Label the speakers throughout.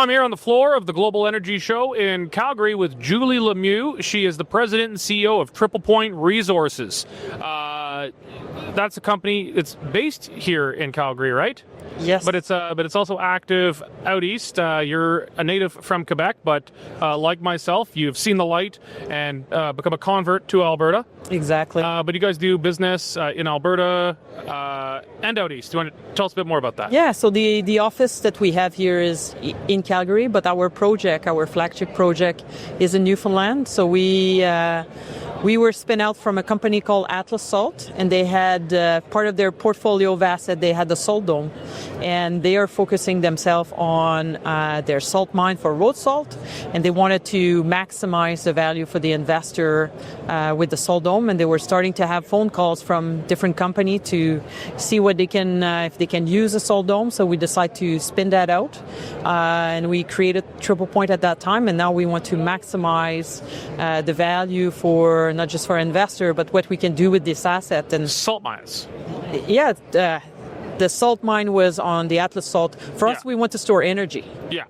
Speaker 1: I'm here on the floor of the Global Energy Show in Calgary with Julie Lemieux. She is the president and CEO of Triple Point Resources. That's a company that's based here in Calgary, right?
Speaker 2: Yes.
Speaker 1: But it's also active out east. You're a native from Quebec, but like myself, you've seen the light and become a convert to Alberta.
Speaker 2: Exactly.
Speaker 1: But you guys do business in Alberta and out east. Do you want to tell us a bit more about that?
Speaker 2: Yeah, so the office that we have here is in Calgary, but our flagship project, is in Newfoundland. So we were spun out from a company called Atlas Salt, and they had part of their portfolio of assets, they had the salt dome. And they are focusing themselves on their salt mine for road salt, and they wanted to maximize the value for the investor with the salt dome. And they were starting to have phone calls from different companies to see what they can, if they can use a salt dome. So we decided to spin that out, and we created Triple Point at that time. And now we want to maximize the value for not just for investor, but what we can do with this asset. And
Speaker 1: salt mines.
Speaker 2: Yeah. The salt mine was on the Atlas Salt. For us, we want to store energy.
Speaker 1: Yeah.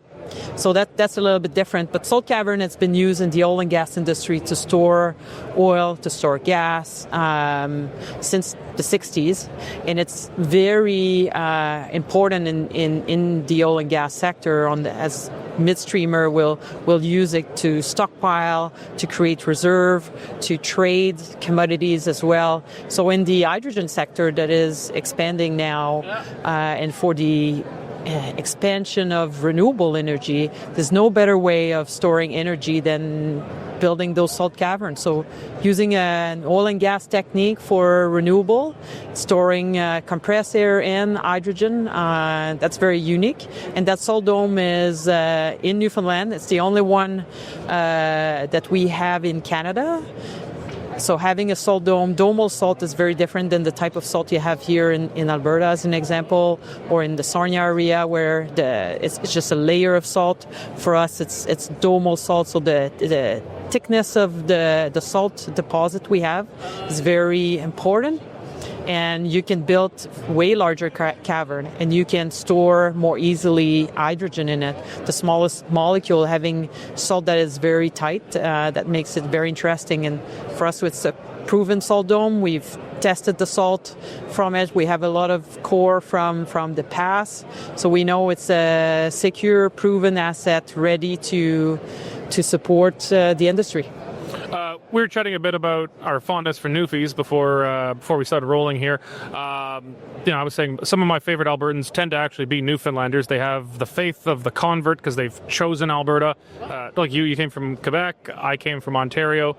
Speaker 2: So that's a little bit different. But salt cavern has been used in the oil and gas industry to store oil, to store gas since the 60s. And it's very important in the oil and gas sector as midstreamer will use it to stockpile, to create reserve, to trade commodities as well. So in the hydrogen sector that is expanding now, and for the expansion of renewable energy, there's no better way of storing energy than building those salt caverns. So using an oil and gas technique for renewable, storing compressed air and hydrogen, that's very unique. And that salt dome is in Newfoundland. It's the only one that we have in Canada. So having a salt dome, domal salt is very different than the type of salt you have here in Alberta, as an example, or in the Sarnia area where it's just a layer of salt. For us, it's domal salt, so the thickness of the salt deposit we have is very important. And you can build way larger cavern, and you can store more easily hydrogen in it. The smallest molecule having salt that is very tight, that makes it very interesting. And for us, it's a proven salt dome. We've tested the salt from it. We have a lot of core from the past, so we know it's a secure, proven asset ready to support the industry.
Speaker 1: We were chatting a bit about our fondness for Newfies before we started rolling here. I was saying some of my favorite Albertans tend to actually be Newfoundlanders. They have the faith of the convert because they've chosen Alberta. Like you came from Quebec. I came from Ontario.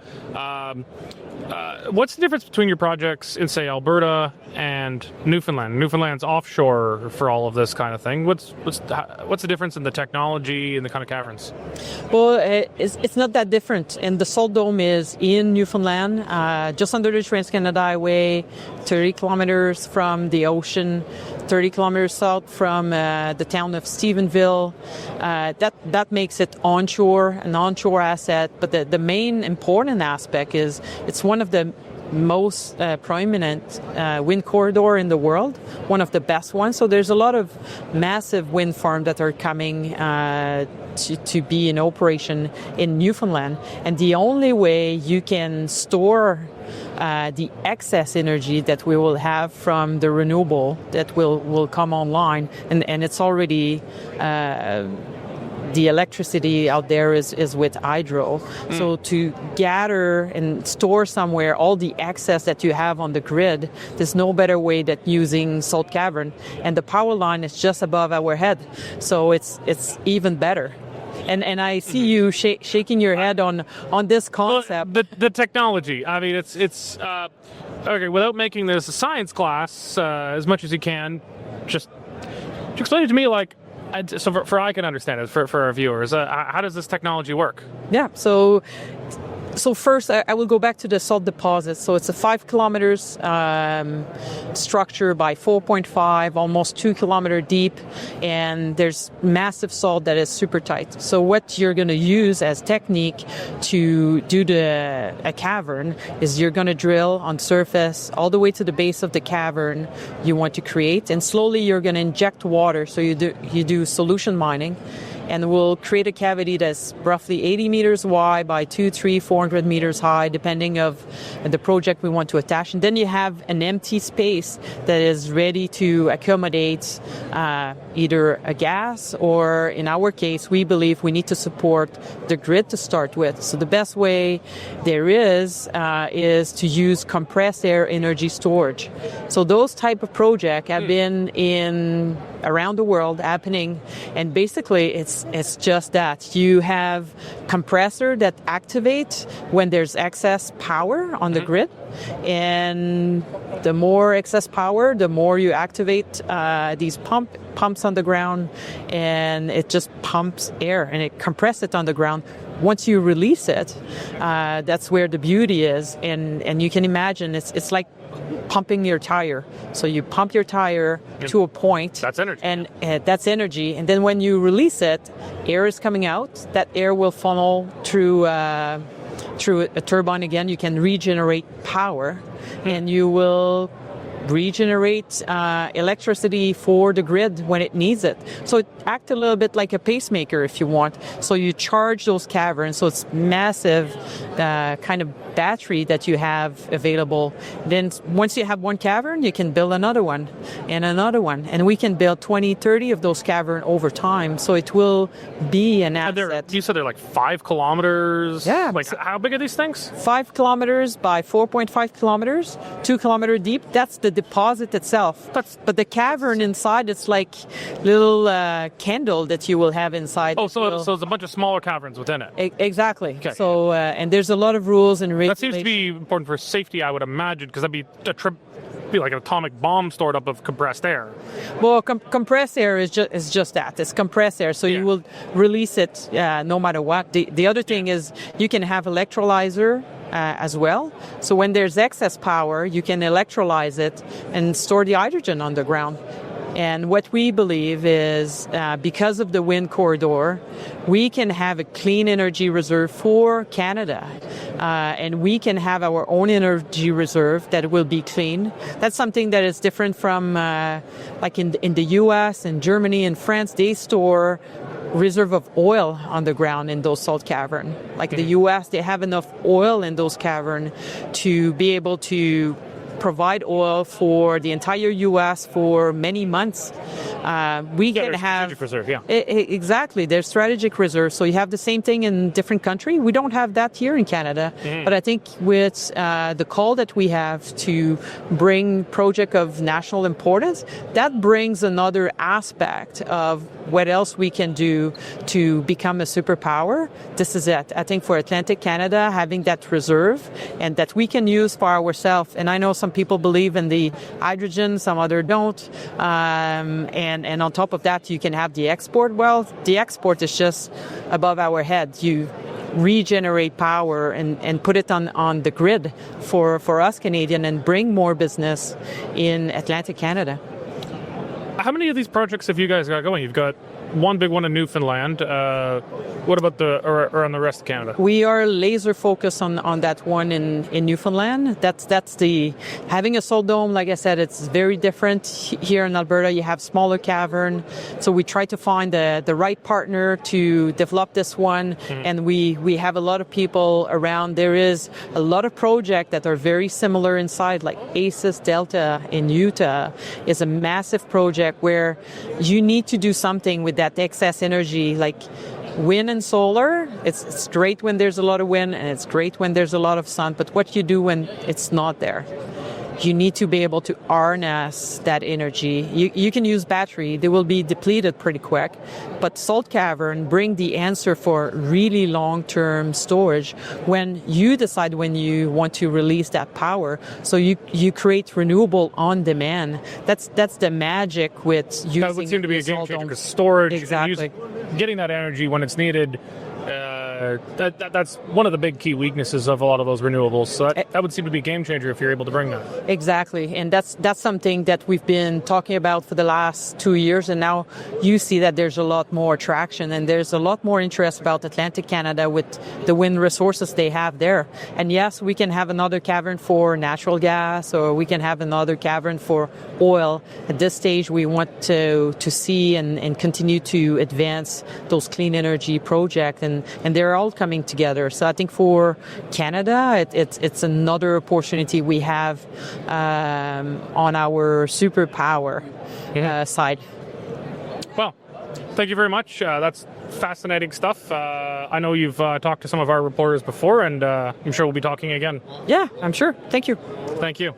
Speaker 1: What's the difference between your projects in, say, Alberta and Newfoundland? Newfoundland's offshore for all of this kind of thing. What's the difference in the technology and the kind of caverns?
Speaker 2: Well, it's not that different. And the salt dome is in Newfoundland, just under the Trans-Canada Highway, 30 kilometers from the ocean, 30 kilometers south from the town of Stephenville. That makes it an onshore asset. But the main important aspect is it's one of the most prominent wind corridor in the world, one of the best ones. So there's a lot of massive wind farms that are coming to be in operation in Newfoundland. And the only way you can store the excess energy that we will have from the renewable that will come online, and it's already the electricity out there is with hydro. So to gather and store somewhere all the excess that you have on the grid, there's no better way than using salt cavern. And the power line is just above our head. So it's even better. And I see you shaking your head on this concept.
Speaker 1: Well, the technology. I mean, it's okay. Without making this a science class, as much as you can, just explain it to me, like, so for I can understand it for our viewers. How does this technology work?
Speaker 2: Yeah. So first, I will go back to the salt deposit. So it's a 5 kilometers structure by 4.5, almost 2 kilometers deep, and there's massive salt that is super tight. So what you're going to use as technique to do a cavern is you're going to drill on surface all the way to the base of the cavern you want to create, and slowly you're going to inject water. So you do solution mining. and we'll create a cavity that's roughly 80 meters wide by 200, 300, 400 meters high, depending of the project we want to attach. And then you have an empty space that is ready to accommodate either a gas, or in our case, we believe we need to support the grid to start with. So the best way there is to use compressed air energy storage. So those type of projects have been in around the world happening, and basically it's just that you have compressor that activate when there's excess power on the grid, and the more excess power, the more you activate these pumps on the ground, and it just pumps air and it compresses it on the ground. Once you release it, that's where the beauty is, and you can imagine it's like pumping your tire. So you pump your tire to a point.
Speaker 1: That's energy.
Speaker 2: And that's energy. And then when you release it, air is coming out. That air will funnel through a turbine again. You can regenerate power, and you will regenerate electricity for the grid when it needs it. So it acts a little bit like a pacemaker, if you want. So you charge those caverns. So it's massive kind of battery that you have available. Then once you have one cavern, you can build another one and another one. And we can build 20, 30 of those caverns over time. So it will be an asset.
Speaker 1: You said they're like 5 kilometers?
Speaker 2: Yeah.
Speaker 1: Like, how big are these things?
Speaker 2: 5 kilometers by 4.5 kilometers, 2 kilometers deep. That's the deposit itself. But the cavern inside, it's like little candle that you will have inside.
Speaker 1: Oh, so it's a bunch of smaller caverns within it.
Speaker 2: Exactly.
Speaker 1: Okay.
Speaker 2: So, and there's a lot of rules and regulations.
Speaker 1: That seems to be important for safety, I would imagine, because that'd be like an atomic bomb stored up of compressed air.
Speaker 2: Well, compressed air is just that. It's compressed air, so you will release it no matter what. The other thing is you can have electrolyzer as well. So when there's excess power, you can electrolyze it and store the hydrogen on the ground. And what we believe is because of the wind corridor, we can have a clean energy reserve for Canada. And we can have our own energy reserve that will be clean. That's something that is different from like in the US and Germany and France. They store reserve of oil on the ground in those salt caverns. Like the US, they have enough oil in those caverns to be able to provide oil for the entire U.S. for many months. We can have
Speaker 1: strategic reserve, yeah.
Speaker 2: Exactly. There's strategic reserve. So you have the same thing in different countries. We don't have that here in Canada. But I think with the call that we have to bring project of national importance, that brings another aspect of what else we can do to become a superpower. This is it. I think for Atlantic Canada, having that reserve and that we can use for ourselves. And I know some people believe in the hydrogen, some other don't. And on top of that, you can have the export. Well, the export is just above our heads. You regenerate power and put it on the grid for us Canadian and bring more business in Atlantic Canada.
Speaker 1: How many of these projects have you guys got going? You've got one big one in Newfoundland. What about or on the rest of Canada?
Speaker 2: We are laser focused on that one in Newfoundland. That's the having a salt dome. Like I said, it's very different here in Alberta. You have smaller cavern, so we try to find the right partner to develop this one. And we have a lot of people around. There is a lot of projects that are very similar inside, like ACES Delta in Utah is a massive project where you need to do something with that excess energy, like wind and solar. It's great when there's a lot of wind, and it's great when there's a lot of sun, but what you do when it's not there? You need to be able to harness that energy. You can use battery. They will be depleted pretty quick. But salt cavern bring the answer for really long-term storage when you decide when you want to release that power. So you create renewable on demand. That's the magic with using.
Speaker 1: That would seem to be a game changer because storage,
Speaker 2: exactly,
Speaker 1: getting that energy when it's needed. that's one of the big key weaknesses of a lot of those renewables. So that would seem to be a game changer if you're able to bring that.
Speaker 2: Exactly, and that's something that we've been talking about for the last 2 years, and now you see that there's a lot more traction and there's a lot more interest about Atlantic Canada with the wind resources they have there. And yes, we can have another cavern for natural gas, or we can have another cavern for oil. At this stage, we want to see and continue to advance those clean energy projects, and they're all coming together. So I think for Canada, it's another opportunity we have on our superpower side.
Speaker 1: Well, thank you very much. That's fascinating stuff. I know you've talked to some of our reporters before, and I'm sure we'll be talking again.
Speaker 2: Yeah, I'm sure. Thank you.
Speaker 1: Thank you.